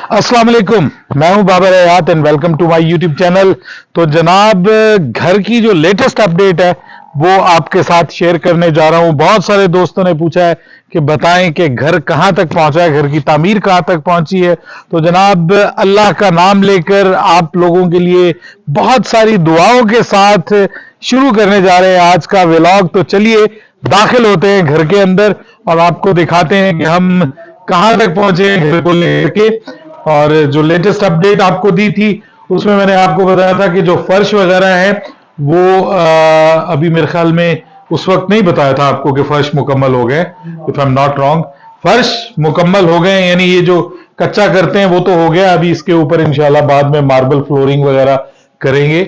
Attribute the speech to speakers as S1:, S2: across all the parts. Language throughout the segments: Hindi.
S1: अस्सलाम वालेकुम, मैं हूं Babar Hayat and welcome to my YouTube channel. तो जनाब, घर की जो लेटेस्ट अपडेट है वो आपके साथ शेयर करने जा रहा हूं। बहुत सारे दोस्तों ने पूछा है कि बताएं कि घर कहां तक पहुंचा है, घर की तामीर कहां तक पहुंची है। तो जनाब, अल्लाह का नाम लेकर आप लोगों के लिए बहुत सारी दुआओं के साथ शुरू करने जा रहे हैं आज का व्लॉग। तो चलिए दाखिल होते हैं घर के अंदर और आपको दिखाते हैं कि हम कहां तक पहुंचे हैं घर को लेके। और जो लेटेस्ट अपडेट आपको दी थी उसमें मैंने आपको बताया था कि जो फर्श वगैरह है वो अभी मेरे ख्याल में उस वक्त नहीं बताया था आपको कि फर्श मुकम्मल हो गए। If I am not wrong, फर्श मुकम्मल हो गए, यानी ये जो कच्चा करते हैं वो तो हो गया। अभी इसके ऊपर इंशाल्लाह बाद में मार्बल फ्लोरिंग वगैरह करेंगे,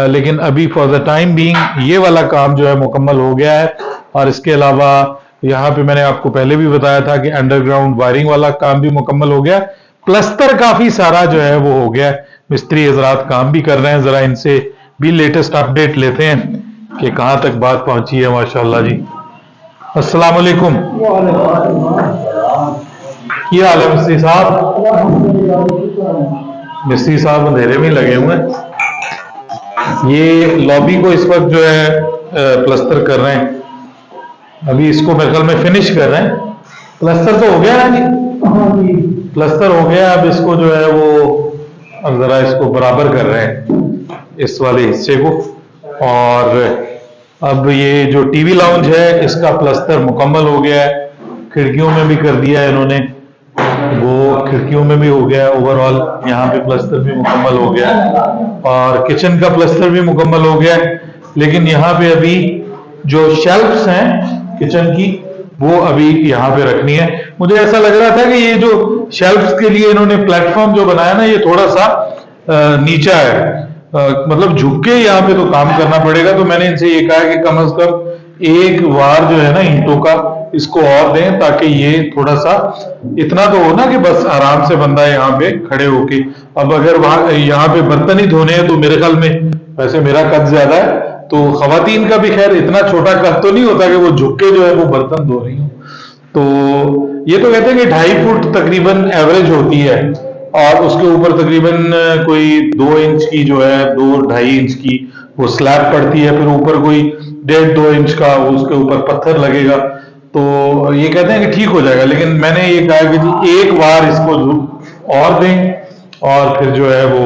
S1: लेकिन अभी फॉर द टाइम बीइंग ये वाला काम जो है मुकम्मल हो गया है। और इसके अलावा यहाँ पे मैंने आपको पहले भी बताया था कि अंडरग्राउंड वायरिंग वाला काम भी मुकम्मल हो गया। प्लस्तर काफी सारा जो है वो हो गया। मिस्त्री हजरात काम भी कर रहे हैं, जरा इनसे भी लेटेस्ट अपडेट लेते हैं कि कहां तक बात पहुंची है। माशाल्लाह जी। अस्सलाम वालेकुम। क्या हाल है मिस्त्री साहब? मिस्त्री साहब अंधेरे में लगे हुए हैं। ये लॉबी को इस वक्त जो है प्लस्तर कर रहे हैं। अभी इसको मेरे ख्याल में फिनिश कर रहे हैं। प्लस्तर तो हो गया है जी, प्लस्तर हो गया। अब इसको जो है वो जरा इसको बराबर कर रहे हैं इस वाले हिस्से को। और अब ये जो टीवी लाउंज है इसका प्लस्तर मुकम्मल हो गया है। खिड़कियों में भी कर दिया है इन्होंने, वो खिड़कियों में भी हो गया है। ओवरऑल यहाँ पे प्लस्तर भी मुकम्मल हो गया है और किचन का प्लस्तर भी मुकम्मल हो गया है। लेकिन यहाँ पे अभी जो शेल्फ्स हैं किचन की वो अभी यहाँ पे रखनी है। मुझे ऐसा लग रहा था कि ये जो शेल्फ्स के लिए इन्होंने प्लेटफॉर्म जो बनाया ना, ये थोड़ा सा नीचा है, मतलब झुक के यहाँ पे तो काम करना पड़ेगा। तो मैंने इनसे ये कहा कि कम से कम एक वार जो है ना ईंटों का इसको और दें, ताकि ये थोड़ा सा इतना तो हो ना कि बस आराम से बंदा यहाँ पे खड़े होके। अब अगर वहां यहाँ पे बर्तन ही धोने हैं तो मेरे ख्याल में, वैसे मेरा कद ज्यादा है तो खवातीन का भी खैर इतना छोटा कद तो नहीं होता कि वो झुक के जो है वो बर्तन धो रही हो। तो ये तो कहते हैं कि 2.5 फुट तकरीबन एवरेज होती है और उसके ऊपर तकरीबन कोई 2 इंच की जो है 2-2.5 इंच की वो स्लैब पड़ती है। फिर ऊपर कोई 1.5-2 इंच का उसके ऊपर पत्थर लगेगा। तो ये कहते हैं कि ठीक हो जाएगा। लेकिन मैंने ये कहा कि जी एक बार इसको और दें और फिर जो है वो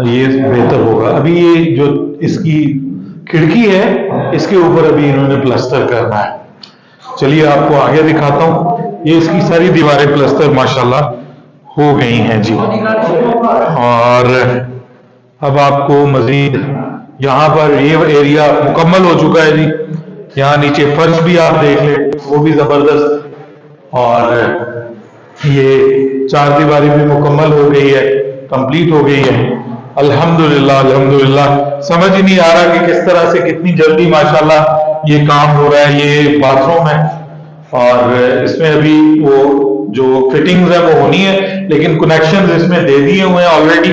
S1: ये बेहतर होगा। अभी ये जो इसकी खिड़की है इसके ऊपर अभी इन्होंने प्लास्टर करना है। चलिए आपको आगे दिखाता हूँ। ये इसकी सारी दीवारें प्लास्टर माशाल्लाह हो गई हैं जी। और अब आपको मजीद यहाँ पर ये एरिया मुकम्मल हो चुका है जी। यहाँ नीचे फर्श भी आप देख लें, वो भी जबरदस्त। और ये चारदीवारी भी मुकम्मल हो गई है, कंप्लीट हो गई है। अल्हम्दुलिल्लाह अल्हम्दुलिल्लाह। समझ ही नहीं आ रहा कि किस तरह से कितनी जल्दी माशाल्लाह ये काम हो रहा है। ये बाथरूम है और इसमें अभी वो जो फिटिंग्स है वो होनी है, लेकिन कनेक्शन इसमें दे दिए हुए हैं ऑलरेडी।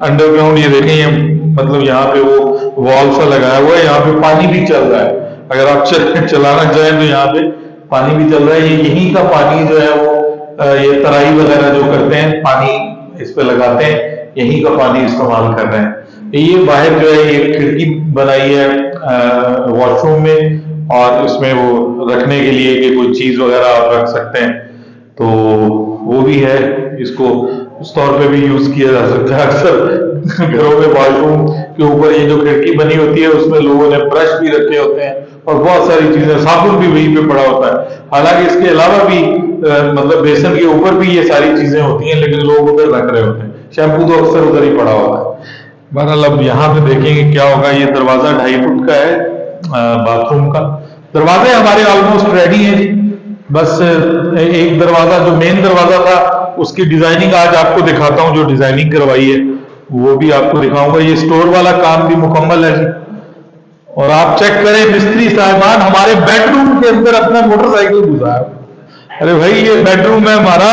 S1: अंडरग्राउंड ये देखें, मतलब यहाँ पे वो वॉल सा लगाया हुआ है, यहाँ पे पानी भी चल रहा है। अगर आप चलाना चाहें तो यहाँ पे पानी भी चल रहा है। ये यहीं का पानी जो है वो ये तराई वगैरह जो करते हैं पानी इस पे लगाते हैं, यहीं का पानी इस्तेमाल कर रहे हैं। ये बाहर जो है ये खिड़की बनाई है वॉशरूम में और इसमें वो रखने के लिए कि कोई चीज वगैरह आप रख सकते हैं, तो वो भी है। इसको उस तौर पे भी यूज किया जा सकता है। अक्सर घरों में वॉशरूम के ऊपर ये जो खिड़की बनी होती है उसमें लोगों ने ब्रश भी रखे होते हैं और बहुत सारी चीजें, साबुन भी वहीं पे पड़ा होता है। हालांकि इसके अलावा भी मतलब बेसन के ऊपर भी ये सारी चीजें होती हैं, लेकिन लोग उधर रख रहे होते हैं। शैम्पू तो अक्सर उधर ही पड़ा होता है। बहरहाल अब यहाँ पे देखेंगे क्या होगा। ये दरवाजा 2.5 फुट का है बाथरूम का। दरवाजे हमारे ऑलमोस्ट रेडी है जी। बस एक दरवाजा जो मेन दरवाजा था उसकी डिजाइनिंग आज आपको दिखाता हूँ, जो डिजाइनिंग करवाई है वो भी आपको दिखाऊंगा। ये स्टोर वाला काम भी मुकम्मल है जी। और आप चेक करें, मिस्त्री साहबान हमारे बेडरूम के अंदर अपना मोटरसाइकिल घुसा। अरे भाई ये बेडरूम है हमारा,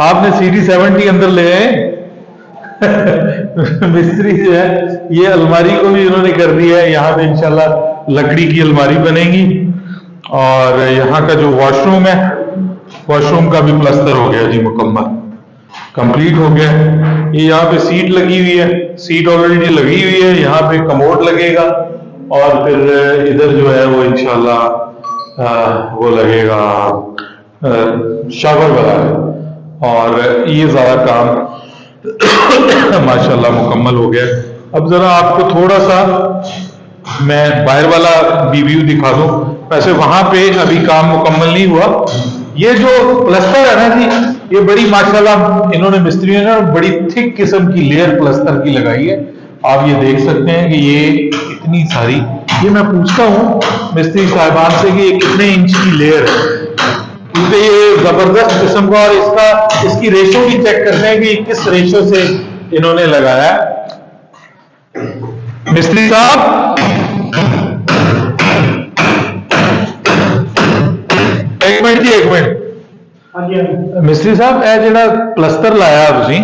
S1: आपने सीढ़ी 70 अंदर ले आए। मिस्त्री जो है ये अलमारी को भी इन्होंने कर दिया है। यहाँ पे इंशाल्लाह लकड़ी की अलमारी बनेगी। और यहाँ का जो वॉशरूम है, वॉशरूम का भी प्लास्टर हो गया जी मुकम्मल। कंप्लीट हो गया है। ये यहाँ पे सीट लगी हुई है, सीट ऑलरेडी लगी हुई है, यहाँ पे कमोड लगेगा और फिर इधर जो है वो इंशाल्लाह वो लगेगा शावर वाला है। और ये सारा काम माशाल्लाह मुकम्मल हो गया। अब जरा आपको थोड़ा सा मैं बाहर वाला भी व्यू दिखा दूं। वैसे वहां पे अभी काम मुकम्मल नहीं हुआ। ये जो प्लस्तर है ना जी, ये बड़ी माशाल्लाह इन्होंने मिस्त्रियों ने बड़ी थिक किस्म की लेयर प्लस्तर की लगाई है। आप ये देख सकते हैं कि ये इतनी सारी, ये मैं पूछता हूँ मिस्त्री साहिबान से कि ये कितने इंच की लेयर है, क्योंकि ये जबरदस्त किस्म का, और इसकी रेशो भी चेक करते हैं कि किस रेशो से इन्होंने लगाया है। मिस्त्री साहब, एक मिनट जी, एक मिनट। मिस्त्री साहब, ਇਹ ਜਿਹੜਾ ਪਲਸਤਰ ਲਾਇਆ ਤੁਸੀਂ,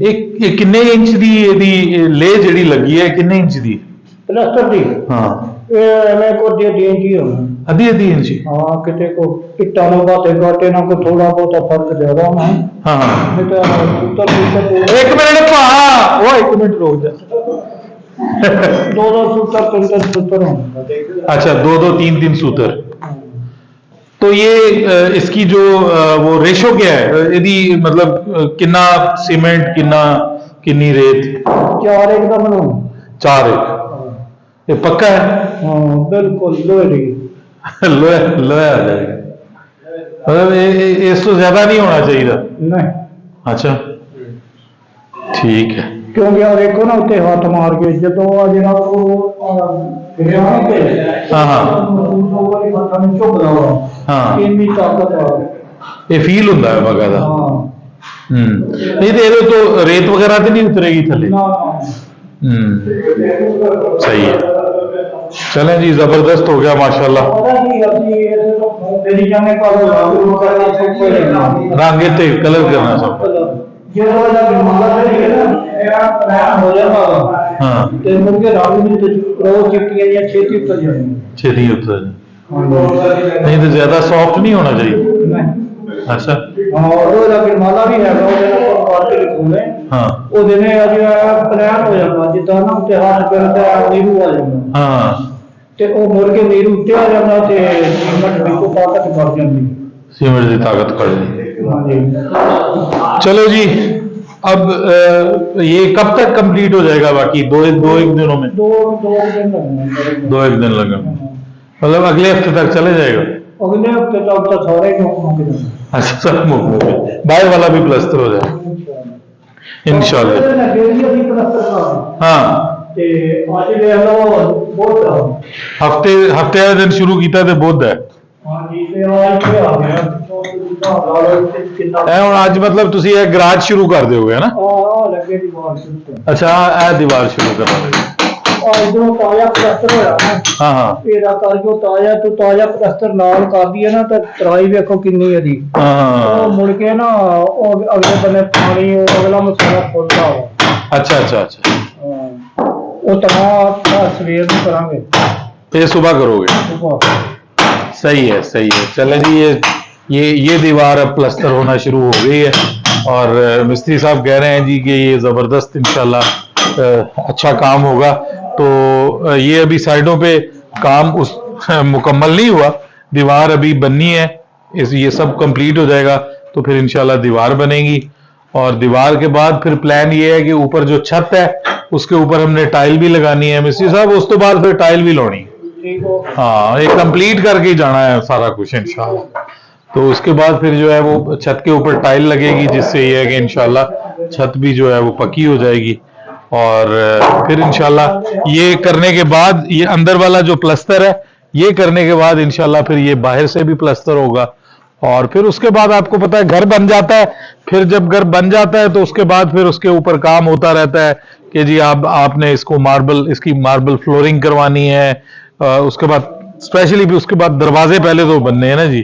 S1: ਇਹ ਕਿੰਨੇ ਇੰਚ ਦੀ ਇਹਦੀ ਲੇ ਜਿਹੜੀ ਲੱਗੀ ਹੈ, ਕਿੰਨੇ ਇੰਚ ਦੀ
S2: ਪਲਸਤਰ ਦੀ?
S1: ਹਾਂ,
S2: ਇਹ ਮੈਂ ਕੋ ਦੇ ਇੰਚ ਹੀ ਹੋਣਾ,
S1: ਅੱਧੀ ਇੰਚ।
S2: ਹਾਂ, ਕਿਤੇ ਕੋ ਇੱਟਾਂ ਨੂੰ ਬਾਤੇ ਗਾਟੇ ਨਾਲ ਕੋ ਥੋੜਾ ਬਹੁਤਾ ਫਰਕ ਜ਼ਿਆਦਾ ਹੋਣਾ।
S1: ਹਾਂ ਹਾਂ,
S2: ਨਹੀਂ ਤਾਂ ਸੁੱਤਰ
S1: ਇੱਕ ਮਿੰਟ ਭਾ, ਉਹ ਇੱਕ ਮਿੰਟ ਰੁਕ ਜਾ।
S2: दो सूतर 3 सूतर होगा।
S1: अच्छा, 2 3 3 सूतर। तो ये इसकी जो वो रेशो क्या है, यदि मतलब कितना सीमेंट, किन्नी रेत?
S2: 4 1 का बनाओ।
S1: 4 1 ये पक्का है?
S2: हाँ बिल्कुल, लोहे
S1: लोहे लोहे आ जाएगा, मतलब इसको ज्यादा नहीं होना चाहिए?
S2: नहीं।
S1: अच्छा ठीक है।
S2: क्योंकि आ देखो ना उत्ते हाथ मार के जो जना
S1: हाँ हाँ हाँ,
S2: इन्नी ताकत आ,
S1: ये फील होता है बकायदा। नहीं तो ये तो रेत वगैरह तो नहीं उतरेगी थले? सही है। चलें जी, जबरदस्त हो गया माशाल्लाह। रंग ते कलर करना सब। हाँ, छेती उतर, नहीं तो ज्यादा सॉफ्ट नहीं होना चाहिए। अच्छा
S2: माला भी है
S1: हाँ
S2: प्लान हो जाता जिदा ना उत्ते हाथ करता नीरू आ जाता।
S1: हाँ,
S2: ते ओ मुड़ के नीरू उत्ते आ जाता ते सीमेंट बिल्कुल ताकत कर जाती,
S1: सीमेंट की ताकत कर दी।
S2: हाँ जी।
S1: चलो जी, अब ये कब तक कंप्लीट हो जाएगा? बाकी दो एक दिनों में?
S2: 2 दिन लगेंगे।
S1: 2 एक दिन लगेंगे, मतलब अगले हफ्ते तक चले जाएगा?
S2: अगले हफ्ते तक तो सारे मुक जाएंगे।
S1: अच्छा, सब मुक गए, बाहर वाला भी प्लस्तर हो जाए इंशाल्लाह। हाँ, हफ्ते वाले दिन शुरू किया तो बुध है। आज मतलब तुसी ये गराज शुरू कर दोगे है ना? अच्छा, दीवार शुरू करना
S2: इधरों ताजा प्लस्तर होया ना।
S1: हाँ हाँ,
S2: एदा करके ताजा तो ताजा प्लस्तर नाल कर दिया ना, तो तराई देखो कितनी है दी।
S1: हाँ,
S2: मुड़ के ना अगले बने पानी अगला मसाला खोलता हो।
S1: अच्छा अच्छा अच्छा,
S2: वो तमाम सवेर में करांगे,
S1: ये सुबह करोगे? सही है सही है। चले जी, ये दीवार अब प्लस्तर होना शुरू हो गई है, और मिस्त्री साहब कह रहे हैं जी कि ये जबरदस्त इंशाल्लाह अच्छा काम होगा। तो ये अभी साइडों पे काम उस मुकम्मल नहीं हुआ, दीवार अभी बननी है, ये सब कंप्लीट हो जाएगा तो फिर इंशाल्लाह दीवार बनेगी। और दीवार के बाद फिर प्लान ये है कि ऊपर जो छत है उसके ऊपर हमने टाइल भी लगानी है मिस्त्री साहब, उस तो बाद फिर टाइल भी लानी है। हाँ, ये कंप्लीट करके ही जाना है सारा कुछ इंशाल्लाह। तो उसके बाद फिर जो है वो छत के ऊपर टाइल लगेगी, जिससे ये है कि इंशाल्लाह छत भी जो है वो पक्की हो जाएगी। और फिर इंशाल्लाह ये करने के बाद, ये अंदर वाला जो प्लस्तर है ये करने के बाद इंशाल्लाह फिर ये बाहर से भी प्लस्तर होगा। और फिर उसके बाद आपको पता है घर बन जाता है, फिर जब घर बन जाता है तो उसके बाद फिर उसके ऊपर काम होता रहता है कि जी आपने इसकी मार्बल फ्लोरिंग करवानी है। उसके बाद स्पेशली भी उसके बाद दरवाजे पहले तो बनने हैं ना जी,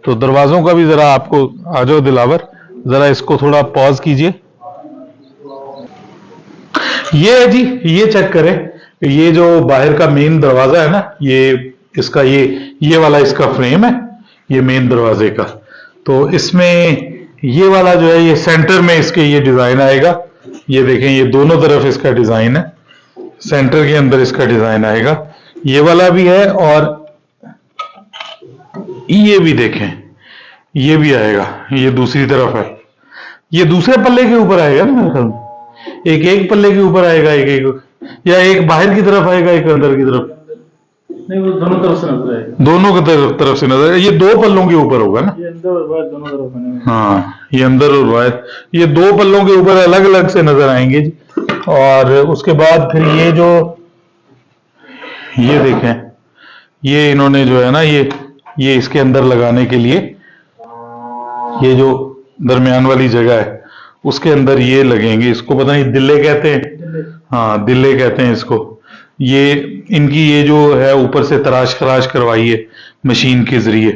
S1: तो दरवाजों का भी जरा आपको आ जाओ दिलावर, जरा इसको थोड़ा पॉज कीजिए। ये है जी, ये चेक करें, ये जो बाहर का मेन दरवाजा है ना, ये वाला इसका फ्रेम है, ये मेन दरवाजे का। तो इसमें ये वाला जो है ये सेंटर में इसके ये डिजाइन आएगा। ये देखें, ये दोनों तरफ इसका डिजाइन है, सेंटर के अंदर इसका डिजाइन आएगा। ये वाला भी है और ये भी देखें, ये भी आएगा, ये दूसरी तरफ है। ये दूसरे पल्ले के ऊपर आएगा ना मेरे ख्याल में, एक पल्ले के ऊपर आएगा, एक या एक बाहर की तरफ आएगा, एक अंदर की तरफ।
S2: नहीं, वो दोनों तरफ से नजर आएगा।
S1: दोनों की तरफ से नजर, ये दो पल्लों के ऊपर होगा ना।
S2: ये अंदर और बाहर दोनों तरफ है।
S1: हाँ, ये अंदर और बाहर, ये दो पल्लों के ऊपर अलग अलग से नजर आएंगे जी। और उसके बाद फिर ये जो, ये देखें, ये इन्होंने जो है ना, ये इसके अंदर लगाने के लिए, ये जो दरमियान वाली जगह है उसके अंदर ये लगेंगे। इसको पता नहीं दिल्ले कहते हैं, हाँ दिल्ले कहते हैं इसको। ये इनकी ये जो है ऊपर से तराश खराश करवाई है मशीन के जरिए,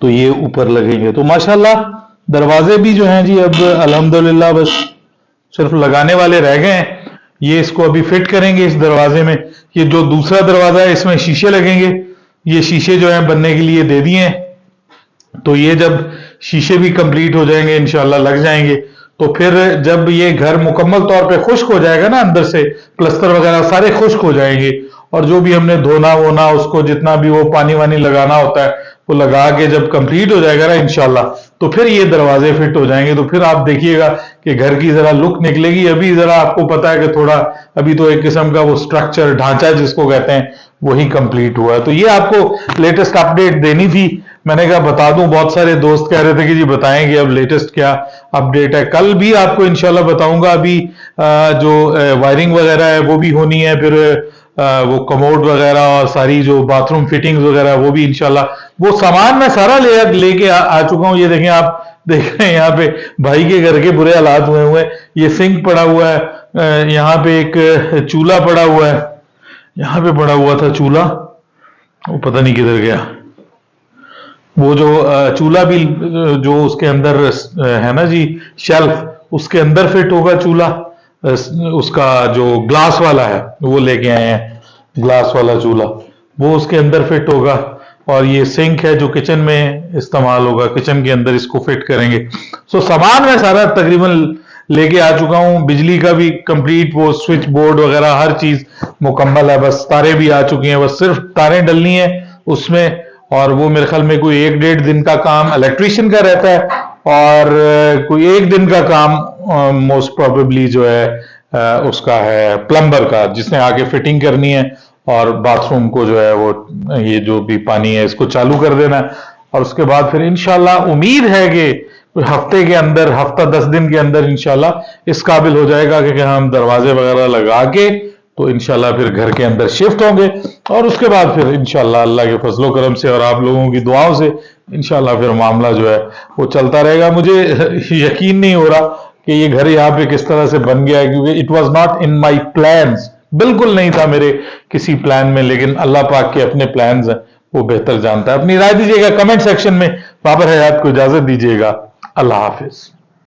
S1: तो ये ऊपर लगेंगे। तो माशाल्लाह दरवाजे भी जो हैं जी अब अल्हम्दुलिल्लाह बस सिर्फ लगाने वाले रह गए हैं। ये इसको अभी फिट करेंगे इस दरवाजे में। ये जो दूसरा दरवाजा है इसमें शीशे लगेंगे। ये शीशे जो हैं बनने के लिए दे दिए हैं, तो ये जब शीशे भी कंप्लीट हो जाएंगे इंशाल्लाह, लग जाएंगे, तो फिर जब ये घर मुकम्मल तौर पे खुश्क हो जाएगा ना, अंदर से प्लस्तर वगैरह सारे खुश्क हो जाएंगे, और जो भी हमने धोना वोना उसको जितना भी वो पानी वानी लगाना होता है वो लगा के जब कंप्लीट हो जाएगा ना इंशाल्लाह, तो फिर ये दरवाजे फिट हो जाएंगे। तो फिर आप देखिएगा कि घर की जरा लुक निकलेगी। अभी जरा आपको पता है कि थोड़ा अभी तो एक किस्म का वो स्ट्रक्चर ढांचा जिसको कहते हैं वही कंप्लीट हुआ है। तो ये आपको लेटेस्ट अपडेट देनी थी, मैंने कहा बता दूं। बहुत सारे दोस्त कह रहे थे कि जी बताएंगे अब लेटेस्ट क्या अपडेट है। कल भी आपको इंशाल्लाह बताऊंगा। अभी जो वायरिंग वगैरह है वो भी होनी है, फिर वो कमोड वगैरह और सारी जो बाथरूम फिटिंग्स वगैरह वो भी इंशाल्लाह, वो सामान मैं सारा लेके आ चुका हूं। ये देखें, आप देख रहे हैं यहाँ पे भाई के घर के बुरे हालात हुए हुए हैं। ये सिंक पड़ा हुआ है, यहाँ पे एक चूल्हा पड़ा हुआ है, यहाँ पे पड़ा हुआ था चूल्हा, वो पता नहीं किधर गया। वो जो चूल्हा भी जो उसके अंदर है ना जी शेल्फ, उसके अंदर फिट होगा चूल्हा। उसका जो ग्लास वाला है वो लेके आए हैं, ग्लास वाला चूल्हा, वो उसके अंदर फिट होगा। और ये सिंक है जो किचन में इस्तेमाल होगा, किचन के अंदर इसको फिट करेंगे। सो सामान मैं सारा तकरीबन लेके आ चुका हूं। बिजली का भी कंप्लीट, वो स्विच बोर्ड वगैरह हर चीज मुकम्मल है। बस तारें भी आ चुकी हैं, बस सिर्फ तारें डलनी है उसमें। और वो मेरे ख्याल में कोई 1-1.5 दिन का काम इलेक्ट्रीशियन का रहता है, और कोई 1 दिन का काम मोस्ट प्रोबेबली जो है उसका है प्लम्बर का, जिसने आके फिटिंग करनी है और बाथरूम को जो है वो ये जो भी पानी है इसको चालू कर देना है। और उसके बाद फिर इंशाल्लाह उम्मीद है कि हफ्ते के अंदर, हफ्ता 10 दिन के अंदर इंशाल्लाह इस काबिल हो जाएगा कि हम दरवाजे वगैरह लगा के तो इंशाल्लाह फिर घर के अंदर शिफ्ट होंगे। और उसके बाद फिर इंशाल्लाह अल्लाह के फजलो करम से और आप लोगों की दुआओं से इंशाल्लाह फिर मामला जो है वो चलता रहेगा। मुझे यकीन नहीं हो रहा कि ये घर यहाँ पे किस तरह से बन गया है, क्योंकि it was not in my plans, बिल्कुल नहीं था मेरे किसी प्लान में। लेकिन अल्लाह पाक के अपने प्लान्स हैं, वो बेहतर जानता है। अपनी राय दीजिएगा कमेंट सेक्शन में। बाबर हयात को इजाजत दीजिएगा। अल्लाह हाफिज।